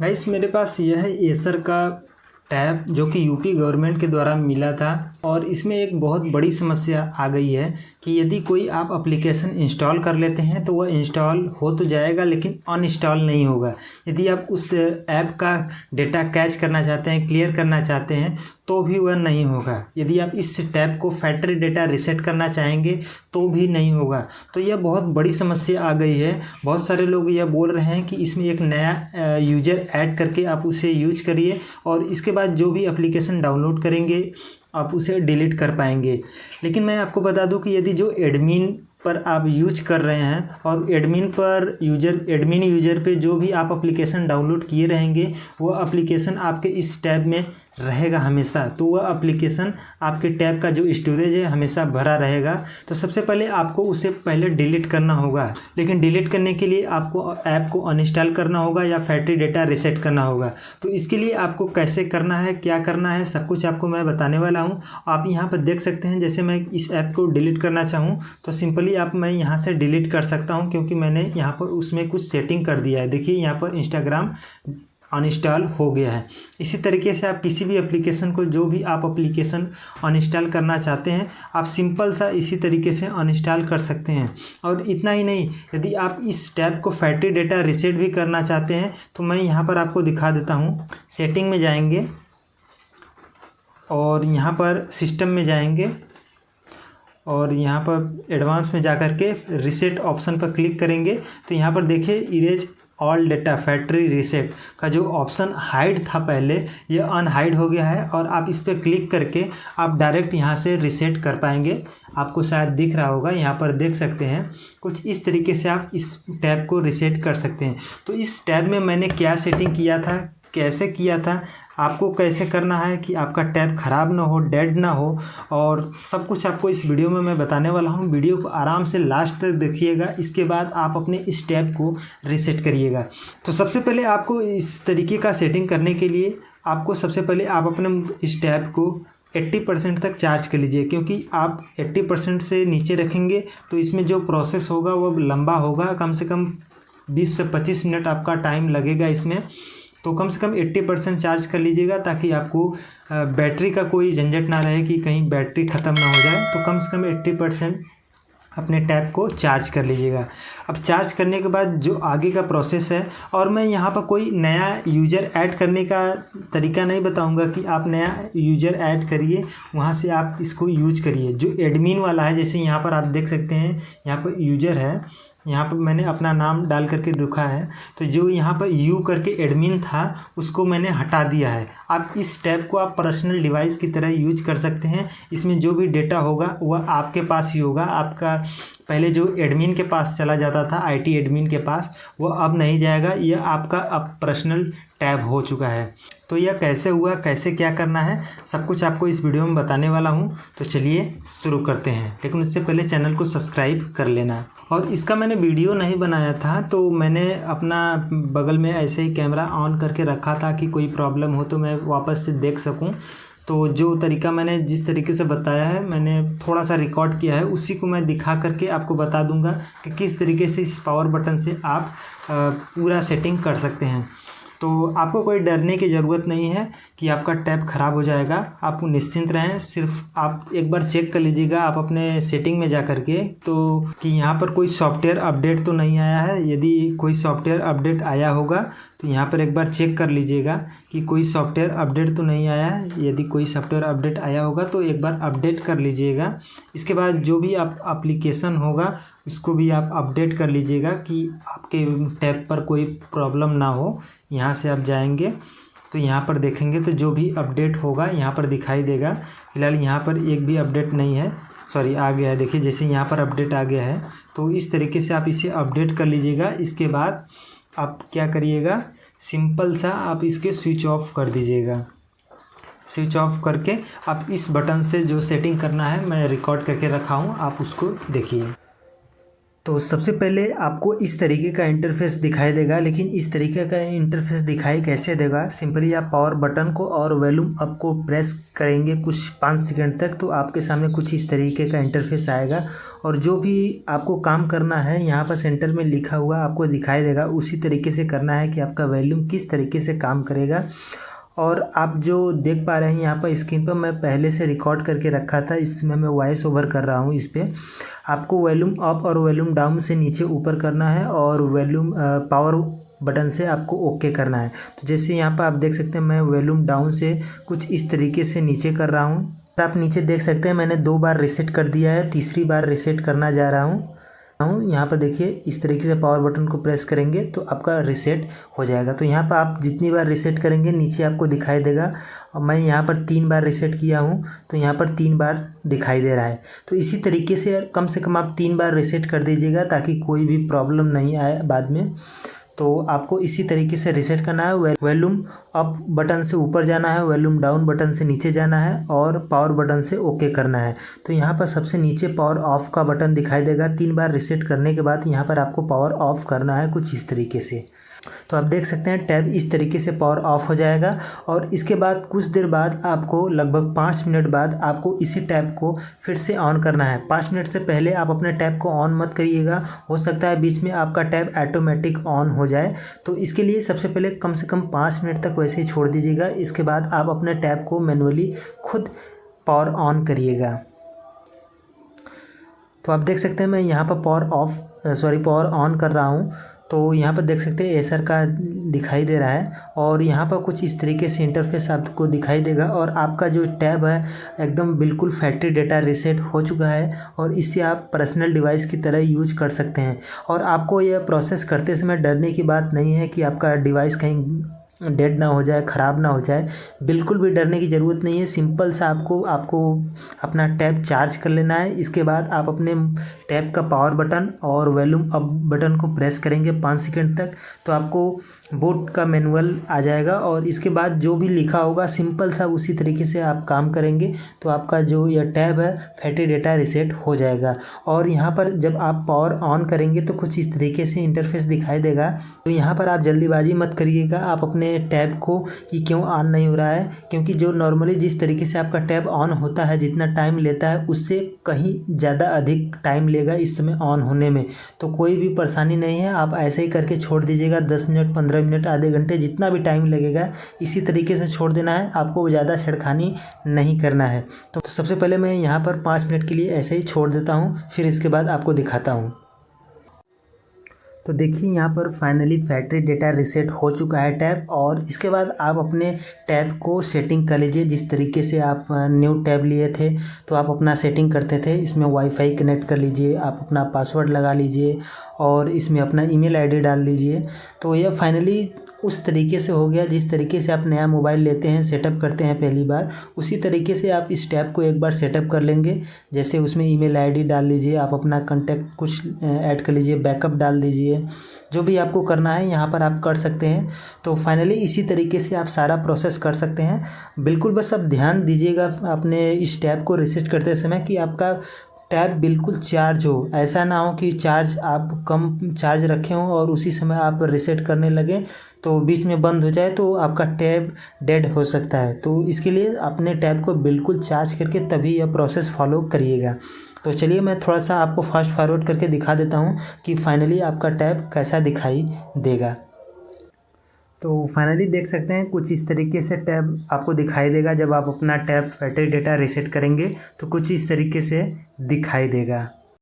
Guys मेरे पास यह है एसर का टैब जो कि यूपी गवर्नमेंट के द्वारा मिला था और इसमें एक बहुत बड़ी समस्या आ गई है कि यदि कोई आप एप्लीकेशन इंस्टॉल कर लेते हैं तो वह इंस्टॉल हो तो जाएगा लेकिन अनइंस्टॉल नहीं होगा। यदि आप उस ऐप का डेटा कैच करना चाहते हैं, क्लियर करना चाहते हैं तो भी वह नहीं होगा। यदि आप इस टैब को फैक्ट्री डेटा रीसेट करना चाहेंगे तो भी नहीं होगा। तो यह बहुत बड़ी समस्या आ गई है। बहुत सारे लोग यह बोल रहे हैं कि इसमें एक नया यूज़र ऐड करके आप उसे यूज करिए और इसके बाद जो भी एप्लीकेशन डाउनलोड करेंगे आप उसे डिलीट कर पाएंगे। लेकिन मैं आपको बता दूं कि यदि जो एडमिन पर आप यूज कर रहे हैं और एडमिन यूज़र पे जो भी आप एप्लीकेशन डाउनलोड किए रहेंगे वो एप्लीकेशन आपके इस टैब में रहेगा हमेशा। तो वह एप्लीकेशन आपके टैब का जो स्टोरेज है हमेशा भरा रहेगा। तो सबसे पहले आपको उसे पहले डिलीट करना होगा, लेकिन डिलीट करने के लिए आपको ऐप को अनइंस्टॉल करना होगा या फैक्ट्री डेटा रीसेट करना होगा। तो इसके लिए आपको कैसे करना है, क्या करना है, सब कुछ आपको मैं बताने वाला हूँ। आप यहाँ पर देख सकते हैं, जैसे मैं इस ऐप को डिलीट करना चाहूँ तो सिंपली मैं यहाँ से डिलीट कर सकता हूँ क्योंकि मैंने यहाँ पर उसमें कुछ सेटिंग कर दिया है। देखिए यहाँ पर इंस्टाग्राम अनइंस्टॉल हो गया है। इसी तरीके से आप किसी भी एप्लीकेशन को, जो भी आप एप्लीकेशन अनइंस्टॉल करना चाहते हैं, आप सिंपल सा इसी तरीके से अनइंस्टॉल कर सकते हैं। और इतना ही नहीं, यदि आप इस टैब को फैक्ट्री डेटा रीसेट भी करना चाहते हैं तो मैं यहाँ पर आपको दिखा देता हूँ। सेटिंग में जाएंगे और यहाँ पर सिस्टम में जाएंगे और यहाँ पर एडवांस में जाकर के रीसेट ऑप्शन पर क्लिक करेंगे तो यहाँ पर देखिए erase all data factory reset का जो ऑप्शन हाइड था पहले, ये अनहाइड हो गया है और आप इस पर क्लिक करके आप डायरेक्ट यहाँ से रीसेट कर पाएंगे। आपको शायद दिख रहा होगा, यहाँ पर देख सकते हैं। कुछ इस तरीके से आप इस टैब को रीसेट कर सकते हैं। तो इस टैब में मैंने क्या सेटिंग किया था, कैसे किया था, आपको कैसे करना है कि आपका टैब ख़राब ना हो, डेड ना हो, और सब कुछ आपको इस वीडियो में मैं बताने वाला हूँ। वीडियो को आराम से लास्ट तक देखिएगा, इसके बाद आप अपने इस टैब को रीसेट करिएगा। तो सबसे पहले आपको इस तरीके का सेटिंग करने के लिए आपको सबसे पहले आप अपने इस टैब को 80% तक चार्ज कर लीजिए, क्योंकि आप 80% से नीचे रखेंगे तो इसमें जो प्रोसेस होगा वो लंबा होगा। कम से कम 20 से 25 मिनट आपका टाइम लगेगा इसमें। तो कम से कम 80% चार्ज कर लीजिएगा ताकि आपको बैटरी का कोई झंझट ना रहे कि कहीं बैटरी ख़त्म ना हो जाए। तो कम से कम 80% अपने टैब को चार्ज कर लीजिएगा। अब चार्ज करने के बाद जो आगे का प्रोसेस है, और मैं यहाँ पर कोई नया यूज़र ऐड करने का तरीका नहीं बताऊँगा कि आप नया यूज़र ऐड करिए, वहाँ से आप इसको यूज करिए। जो एडमिन वाला है, जैसे यहाँ पर आप देख सकते हैं, यहाँ पर यूज़र है, यहाँ पर मैंने अपना नाम डाल करके रखा है। तो जो यहाँ पर यू करके एडमिन था उसको मैंने हटा दिया है। आप इस टैब को आप पर्सनल डिवाइस की तरह यूज कर सकते हैं। इसमें जो भी डेटा होगा वह आपके पास ही होगा। आपका पहले जो एडमिन के पास चला जाता था, आईटी एडमिन के पास, वो अब नहीं जाएगा। यह आपका अब पर्सनल टैब हो चुका है। तो यह कैसे हुआ, कैसे क्या करना है, सब कुछ आपको इस वीडियो में बताने वाला हूँ। तो चलिए शुरू करते हैं, लेकिन उससे पहले चैनल को सब्सक्राइब कर लेना। और इसका मैंने वीडियो नहीं बनाया था, तो मैंने अपना बगल में ऐसे ही कैमरा ऑन करके रखा था कि कोई प्रॉब्लम हो तो मैं वापस से देख सकूं। तो जो तरीका मैंने जिस तरीके से बताया है, मैंने थोड़ा सा रिकॉर्ड किया है, उसी को मैं दिखा करके आपको बता दूंगा कि किस तरीके से इस पावर बटन से आप पूरा सेटिंग कर सकते हैं। तो आपको कोई डरने की ज़रूरत नहीं है कि आपका टैब ख़राब हो जाएगा। आप निश्चिंत रहें। सिर्फ आप एक बार चेक कर लीजिएगा आप अपने सेटिंग में जा कर के, तो कि यहाँ पर कोई सॉफ्टवेयर अपडेट तो नहीं आया है। यदि कोई सॉफ्टवेयर अपडेट आया होगा तो यहाँ पर एक बार चेक कर लीजिएगा कि कोई सॉफ्टवेयर अपडेट तो नहीं आया है। यदि कोई सॉफ्टवेयर अपडेट आया होगा तो एक बार अपडेट कर लीजिएगा। इसके बाद जो भी आप एप्लीकेशन होगा उसको भी आप अपडेट कर लीजिएगा कि आपके टैब पर कोई प्रॉब्लम ना हो। यहाँ से आप जाएंगे तो यहाँ पर देखेंगे तो जो भी अपडेट होगा यहाँ पर दिखाई देगा। फिलहाल यहाँ पर एक भी अपडेट नहीं है, सॉरी आ गया है। देखिए जैसे यहाँ पर अपडेट आ गया है, तो इस तरीके से आप इसे अपडेट कर लीजिएगा। इसके बाद आप क्या करिएगा, सिंपल सा आप इसके स्विच ऑफ कर दीजिएगा। स्विच ऑफ करके आप इस बटन से जो सेटिंग करना है, मैं रिकॉर्ड करके रखा हूँ, आप उसको देखिए। तो सबसे पहले आपको इस तरीके का इंटरफेस दिखाई देगा, लेकिन इस तरीके का इंटरफेस दिखाई कैसे देगा। सिंपली आप पावर बटन को और वॉल्यूम अप को प्रेस करेंगे कुछ 5 सेकंड तक, तो आपके सामने कुछ इस तरीके का इंटरफेस आएगा। और जो भी आपको काम करना है यहाँ पर सेंटर में लिखा हुआ आपको दिखाई देगा, उसी तरीके से करना है कि आपका वॉल्यूम किस तरीके से काम करेगा। और आप जो देख पा रहे हैं यहाँ पर स्क्रीन पर, मैं पहले से रिकॉर्ड करके रखा था, इसमें मैं वॉइस ओवर कर रहा हूँ। इस पर आपको वॉल्यूम अप और वॉल्यूम डाउन से नीचे ऊपर करना है, और वॉल्यूम पावर बटन से आपको ओके करना है। तो जैसे यहाँ पर आप देख सकते हैं, मैं वॉल्यूम डाउन से कुछ इस तरीके से नीचे कर रहा हूँ। आप नीचे देख सकते हैं मैंने 2 बार रीसेट कर दिया है, तीसरी बार रीसेट करना जा रहा हूँ। यहाँ पर देखिए इस तरीके से पावर बटन को प्रेस करेंगे तो आपका रीसेट हो जाएगा। तो यहाँ पर आप जितनी बार रीसेट करेंगे नीचे आपको दिखाई देगा। और मैं यहाँ पर 3 बार रीसेट किया हूँ, तो यहाँ पर 3 बार दिखाई दे रहा है। तो इसी तरीके से कम आप 3 बार रीसेट कर दीजिएगा, ताकि कोई भी प्रॉब्लम नहीं आए बाद में। तो आपको इसी तरीके से रीसेट करना है। वॉल्यूम अप बटन से ऊपर जाना है, वॉल्यूम डाउन बटन से नीचे जाना है, और पावर बटन से ओके करना है। तो यहाँ पर सबसे नीचे पावर ऑफ का बटन दिखाई देगा। 3 बार रीसेट करने के बाद यहाँ पर आपको पावर ऑफ करना है कुछ इस तरीके से। तो आप देख सकते हैं टैब इस तरीके से पावर ऑफ हो जाएगा। और इसके बाद कुछ देर बाद आपको लगभग 5 मिनट बाद आपको इसी टैब को फिर से ऑन करना है। 5 मिनट से पहले आप अपने टैब को ऑन मत करिएगा, हो सकता है बीच में आपका टैब ऑटोमेटिक ऑन हो जाए। तो इसके लिए सबसे पहले कम से कम 5 मिनट तक वैसे ही छोड़ दीजिएगा। इसके बाद आप अपने टैब को मैनुअली खुद पावर ऑन करिएगा। तो आप देख सकते हैं मैं यहाँ पर पावर ऑन कर रहा हूँ। तो यहाँ पर देख सकते हैं एसर का दिखाई दे रहा है, और यहाँ पर कुछ इस तरीके से इंटरफेस आपको दिखाई देगा। और आपका जो टैब है एकदम बिल्कुल फैक्ट्री डेटा रीसेट हो चुका है, और इससे आप पर्सनल डिवाइस की तरह यूज कर सकते हैं। और आपको यह प्रोसेस करते समय डरने की बात नहीं है कि आपका डिवाइस कहीं डेड ना हो जाए, ख़राब ना हो जाए। बिल्कुल भी डरने की ज़रूरत नहीं है। सिंपल सा आपको अपना टैब चार्ज कर लेना है। इसके बाद आप अपने टैब का पावर बटन और वॉल्यूम अप बटन को प्रेस करेंगे 5 सेकंड तक, तो आपको बोट का मैनुअल आ जाएगा। और इसके बाद जो भी लिखा होगा सिंपल सा उसी तरीके से आप काम करेंगे, तो आपका जो यह टैब है फैक्ट्री डेटा रीसेट हो जाएगा। और यहाँ पर जब आप पावर ऑन करेंगे तो कुछ इस तरीके से इंटरफेस दिखाई देगा। तो यहाँ पर आप जल्दीबाजी मत करिएगा आप अपने टैब को कि क्यों ऑन नहीं हो रहा है, क्योंकि जो नॉर्मली जिस तरीके से आपका टैब ऑन होता है, जितना टाइम लेता है उससे कहीं ज़्यादा अधिक टाइम लेगा इस समय ऑन होने में। तो कोई भी परेशानी नहीं है, आप ऐसे ही करके छोड़ दीजिएगा। 10 मिनट, 15 मिनट, आधे घंटे, जितना भी टाइम लगेगा इसी तरीके से छोड़ देना है। आपको ज़्यादा छेड़खानी नहीं करना है। तो सबसे पहले मैं यहाँ पर 5 मिनट के लिए ऐसे ही छोड़ देता हूँ, फिर इसके बाद आपको दिखाता हूँ। तो देखिए यहाँ पर फाइनली फैक्ट्री डेटा रीसेट हो चुका है टैब। और इसके बाद आप अपने टैब को सेटिंग कर लीजिए। जिस तरीके से आप न्यू टैब लिए थे तो आप अपना सेटिंग करते थे, इसमें वाईफाई कनेक्ट कर लीजिए, आप अपना पासवर्ड लगा लीजिए और इसमें अपना ईमेल आईडी डाल दीजिए। तो यह फाइनली उस तरीके से हो गया जिस तरीके से आप नया मोबाइल लेते हैं, सेटअप करते हैं पहली बार, उसी तरीके से आप इस टैब को एक बार सेटअप कर लेंगे। जैसे उसमें ईमेल आईडी डाल लीजिए, आप अपना कॉन्टैक्ट कुछ ऐड कर लीजिए, बैकअप डाल दीजिए, जो भी आपको करना है यहाँ पर आप कर सकते हैं। तो फाइनली इसी तरीके से आप सारा प्रोसेस कर सकते हैं। बिल्कुल बस आप ध्यान दीजिएगा अपने इस टैब को रीसेट करते समय कि आपका टैब बिल्कुल चार्ज हो। ऐसा ना हो कि चार्ज आप कम चार्ज रखे हों और उसी समय आप रीसेट करने लगें तो बीच में बंद हो जाए तो आपका टैब डेड हो सकता है। तो इसके लिए अपने टैब को बिल्कुल चार्ज करके तभी यह प्रोसेस फॉलो करिएगा। तो चलिए मैं थोड़ा सा आपको फास्ट फॉरवर्ड करके दिखा देता हूँ कि फाइनली आपका टैब कैसा दिखाई देगा। तो फाइनली देख सकते हैं कुछ इस तरीके से टैब आपको दिखाई देगा। जब आप अपना टैब फैक्ट्री डेटा रीसेट करेंगे तो कुछ इस तरीके से दिखाई देगा।